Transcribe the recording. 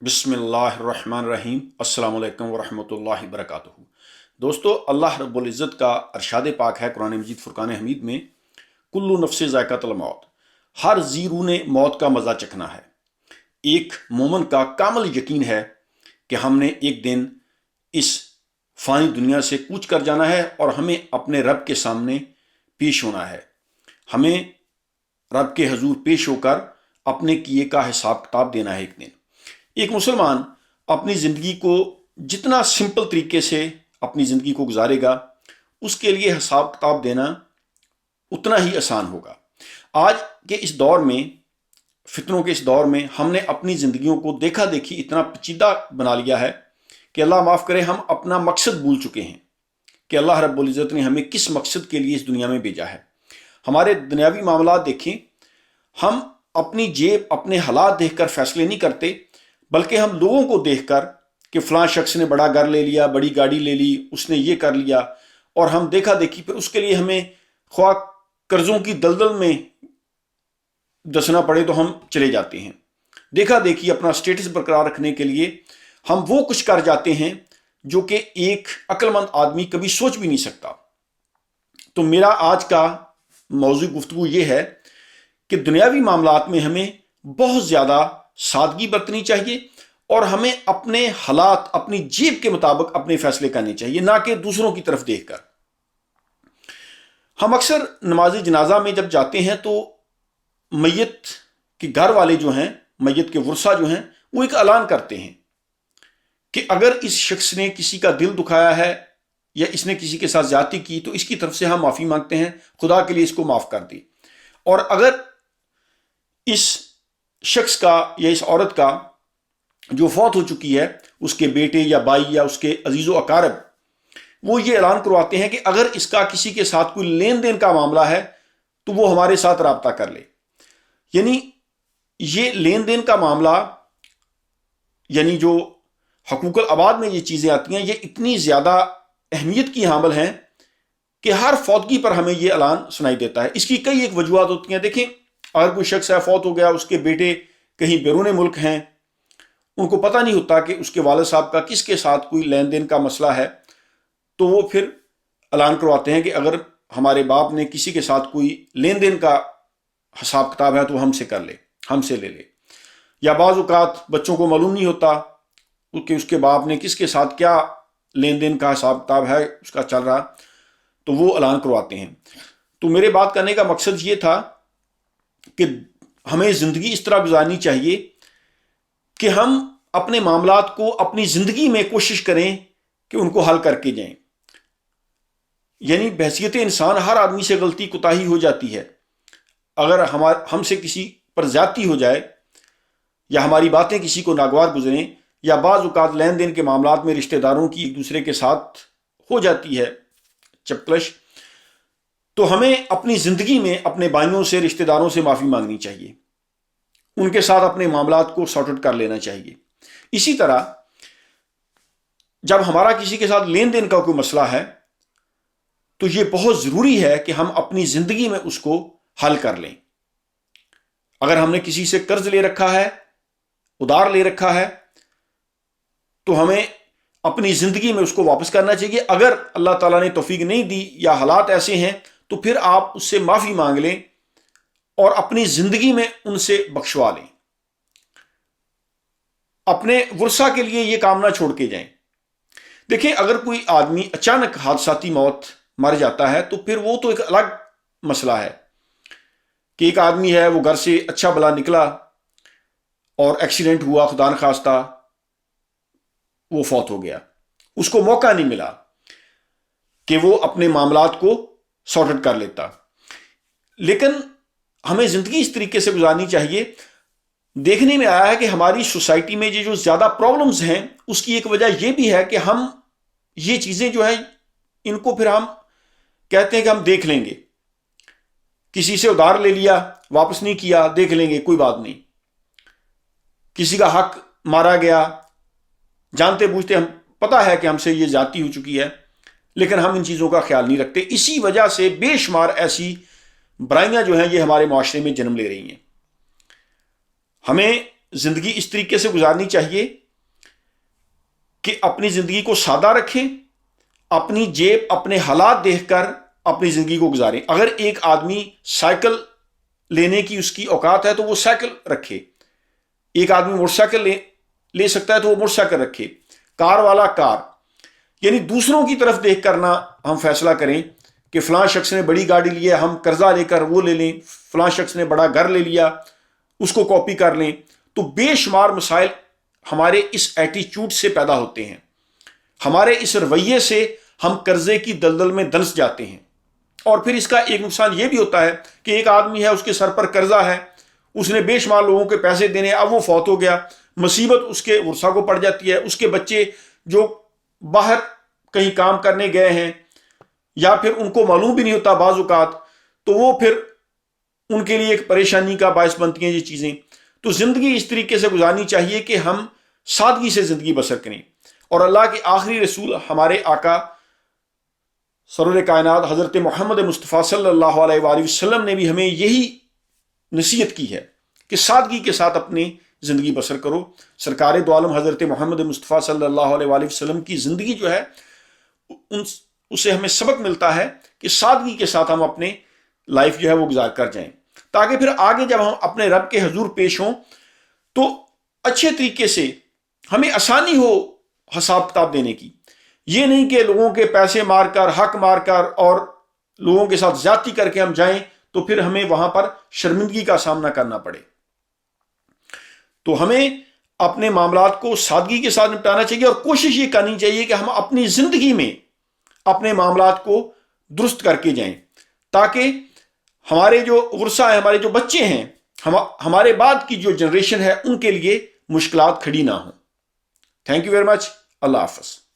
बिस्मिल्लाहिर्रहमानिर्रहीम। अस्सलाम वालेकुम वरहमतुल्लाहि वबरकातुहू। दोस्तों, अल्लाह रब्बुल इज़्ज़त का अरशाद पाक है कुरान मजीद फुरकान हमीद में, कुल्लु नफ्सिन ज़ायक़ातुल मौत, हर जी रूह ने मौत का मज़ा चखना है। एक मोमिन का कामिल यकीन है कि हमने एक दिन इस फ़ानी दुनिया से कूच कर जाना है और हमें अपने रब के सामने पेश होना है। हमें रब के हजूर पेश होकर अपने किए का हिसाब किताब देना है एक दिन। एक मुसलमान अपनी ज़िंदगी को जितना सिंपल तरीके से अपनी ज़िंदगी को गुजारेगा, उसके लिए हिसाब किताब देना उतना ही आसान होगा। आज के इस दौर में, फितनों के इस दौर में, हमने अपनी ज़िंदगियों को देखा देखी इतना पेचीदा बना लिया है कि अल्लाह माफ़ करे, हम अपना मकसद भूल चुके हैं कि अल्लाह रब्बुल इज़्ज़त ने हमें किस मकसद के लिए इस दुनिया में भेजा है। हमारे दुनियावी मामला देखें, हम अपनी जेब, अपने हालात देखकर फैसले नहीं करते, बल्कि हम लोगों को देखकर कि फ़लाँ शख्स ने बड़ा घर ले लिया, बड़ी गाड़ी ले ली, उसने ये कर लिया, और हम देखा देखी फिर उसके लिए हमें ख्वाह कर्ज़ों की दलदल में दसना पड़े तो हम चले जाते हैं। देखा देखी अपना स्टेटस बरकरार रखने के लिए हम वो कुछ कर जाते हैं जो कि एक अक्लमंद आदमी कभी सोच भी नहीं सकता। तो मेरा आज का मौजू गुफ्तगू ये है कि दुनियावी मामलात में हमें बहुत ज़्यादा सादगी बरतनी चाहिए और हमें अपने हालात, अपनी जेब के मुताबिक अपने फैसले करने चाहिए, ना कि दूसरों की तरफ देखकर। हम अक्सर नमाज जनाजा में जब जाते हैं तो मैयत के घर वाले जो हैं, मैयत के वरसा जो हैं, वो एक ऐलान करते हैं कि अगर इस शख्स ने किसी का दिल दुखाया है या इसने किसी के साथ ज्यादती की तो इसकी तरफ से हम माफ़ी मांगते हैं, खुदा के लिए इसको माफ़ कर दे। और अगर इस शख्स का या इस औरत का जो फौत हो चुकी है, उसके बेटे या भाई या उसके अजीज़ो अकारब, वो ये ऐलान करवाते हैं कि अगर इसका किसी के साथ कोई लेन देन का मामला है तो वो हमारे साथ रब्ता कर ले। यानी ये लेन देन का मामला, यानी जो हकूक़ुल अबाद में ये चीज़ें आती हैं, ये इतनी ज़्यादा अहमियत की हामिल हैं कि हर फौतगी पर हमें ये ऐलान सुनाई देता है। इसकी कई एक वजूहत होती हैं। देखें, अगर कोई शख्स है, फौत हो गया, उसके बेटे कहीं बैरून मुल्क हैं, उनको पता नहीं होता कि उसके वालिद साहब का किसके साथ कोई लेन देन का मसला है, तो वो फिर ऐलान करवाते हैं कि अगर हमारे बाप ने किसी के साथ कोई लेन देन का हिसाब किताब है तो हमसे कर ले, हमसे ले ले। या बाज़ औक़ात बच्चों को मालूम नहीं होता कि उसके बाप ने किसके साथ क्या लेन देन का हिसाब किताब है उसका चल रहा, तो वो ऐलान करवाते हैं। तो मेरे बात करने का मकसद ये था कि हमें ज़िंदगी इस तरह गुजारनी चाहिए कि हम अपने मामलात को अपनी ज़िंदगी में कोशिश करें कि उनको हल करके जाएं। यानी बहैसियत इंसान हर आदमी से गलती कोताही हो जाती है। अगर हमसे किसी पर ज़्यादती हो जाए या हमारी बातें किसी को नागवार गुजरें या बाज़ औक़ात लेन देन के मामलात में रिश्तेदारों की एक दूसरे के साथ हो जाती है चपकलश, तो हमें अपनी ज़िंदगी में अपने भाइयों से, रिश्तेदारों से माफ़ी मांगनी चाहिए, उनके साथ अपने मामलात को सॉर्ट आउट कर लेना चाहिए। इसी तरह जब हमारा किसी के साथ लेन देन का कोई मसला है तो ये बहुत ज़रूरी है कि हम अपनी ज़िंदगी में उसको हल कर लें। अगर हमने किसी से कर्ज ले रखा है, उधार ले रखा है, तो हमें अपनी ज़िंदगी में उसको वापस करना चाहिए। अगर अल्लाह ताला ने तौफीक नहीं दी या हालात ऐसे हैं तो फिर आप उससे माफ़ी मांग लें और अपनी ज़िंदगी में उनसे बख्शवा लें। अपने वरसा के लिए ये काम ना छोड़ के जाएं। देखें, अगर कोई आदमी अचानक हादसाती मौत मर जाता है तो फिर वो तो एक अलग मसला है कि एक आदमी है, वो घर से अच्छा भला निकला और एक्सीडेंट हुआ, खुदा न खास्ता वो फौत हो गया, उसको मौका नहीं मिला कि वो अपने मामलात को सॉर्ट आउट कर लेता। लेकिन हमें ज़िंदगी इस तरीके से गुजारनी चाहिए। देखने में आया है कि हमारी सोसाइटी में ये जो ज़्यादा प्रॉब्लम्स हैं उसकी एक वजह यह भी है कि हम ये चीज़ें जो हैं इनको फिर हम कहते हैं कि हम देख लेंगे। किसी से उधार ले लिया, वापस नहीं किया, देख लेंगे, कोई बात नहीं। किसी का हक मारा गया, जानते बूझते, हम पता है कि हमसे ये ज्यादती हो चुकी है, लेकिन हम इन चीज़ों का ख्याल नहीं रखते। इसी वजह से बेशुमार ऐसी बुराइयां जो हैं ये हमारे माशरे में जन्म ले रही हैं। हमें زندگی اس طریقے سے گزارنی چاہیے کہ اپنی زندگی کو سادہ رکھیں، اپنی جیب اپنے حالات دیکھ کر اپنی زندگی کو گزاریں۔ اگر ایک آدمی سائیکل لینے کی اس کی اوقات ہے تو وہ سائیکل رکھے، ایک آدمی موٹر سائیکل لے سکتا ہے تو وہ موٹر سائیکل رکھے، کار والا کار، یعنی دوسروں کی طرف دیکھ کر نہ ہم فیصلہ کریں کہ فلاں شخص نے بڑی گاڑی لی ہے ہم قرضہ لے کر وہ لے لیں، فلاں شخص نے بڑا گھر لے لیا اس کو کاپی کر لیں۔ تو بے شمار مسائل ہمارے اس ایٹیچیوڈ سے پیدا ہوتے ہیں، ہمارے اس رویے سے ہم قرضے کی دلدل میں دنس جاتے ہیں۔ اور پھر اس کا ایک نقصان یہ بھی ہوتا ہے کہ ایک آدمی ہے، اس کے سر پر قرضہ ہے، اس نے بے شمار لوگوں کے پیسے دینے، اب وہ فوت ہو گیا، مصیبت اس کے ورثہ کو پڑ جاتی ہے، اس کے بچے جو باہر کہیں کام کرنے گئے ہیں یا پھر ان کو معلوم بھی نہیں ہوتا بعض اوقات، تو وہ پھر ان کے لیے ایک پریشانی کا باعث بنتی ہیں یہ چیزیں۔ تو زندگی اس طریقے سے گزارنی چاہیے کہ ہم سادگی سے زندگی بسر کریں۔ اور اللہ کے آخری رسول ہمارے آقا سرور کائنات حضرت محمد مصطفیٰ صلی اللہ علیہ وآلہ وسلم نے بھی ہمیں یہی نصیحت کی ہے کہ سادگی کے ساتھ اپنی زندگی بسر کرو۔ سرکار دو عالم حضرت محمد مصطفیٰ صلی اللہ علیہ وآلہ وسلم کی زندگی جو ہے اسے ہمیں سبق ملتا ہے کہ سادگی کے ساتھ ہم اپنے لائف جو ہے وہ گزار کر جائیں، تاکہ پھر آگے جب ہم اپنے رب کے حضور پیش ہوں تو اچھے طریقے سے ہمیں آسانی ہو حساب کتاب دینے کی۔ یہ نہیں کہ لوگوں کے پیسے مار کر، حق مار کر اور لوگوں کے ساتھ زیادتی کر کے ہم جائیں تو پھر ہمیں وہاں پر شرمندگی کا سامنا کرنا پڑے۔ تو ہمیں اپنے معاملات کو سادگی کے ساتھ نپٹانا چاہیے اور کوشش یہ کرنی چاہیے کہ ہم اپنی زندگی میں اپنے معاملات کو درست کر کے جائیں، تاکہ ہمارے جو ورثہ ہیں، ہمارے جو بچے ہیں، ہمارے بعد کی جو جنریشن ہے ان کے لیے مشکلات کھڑی نہ ہوں۔ Thank you very much. اللہ حافظ۔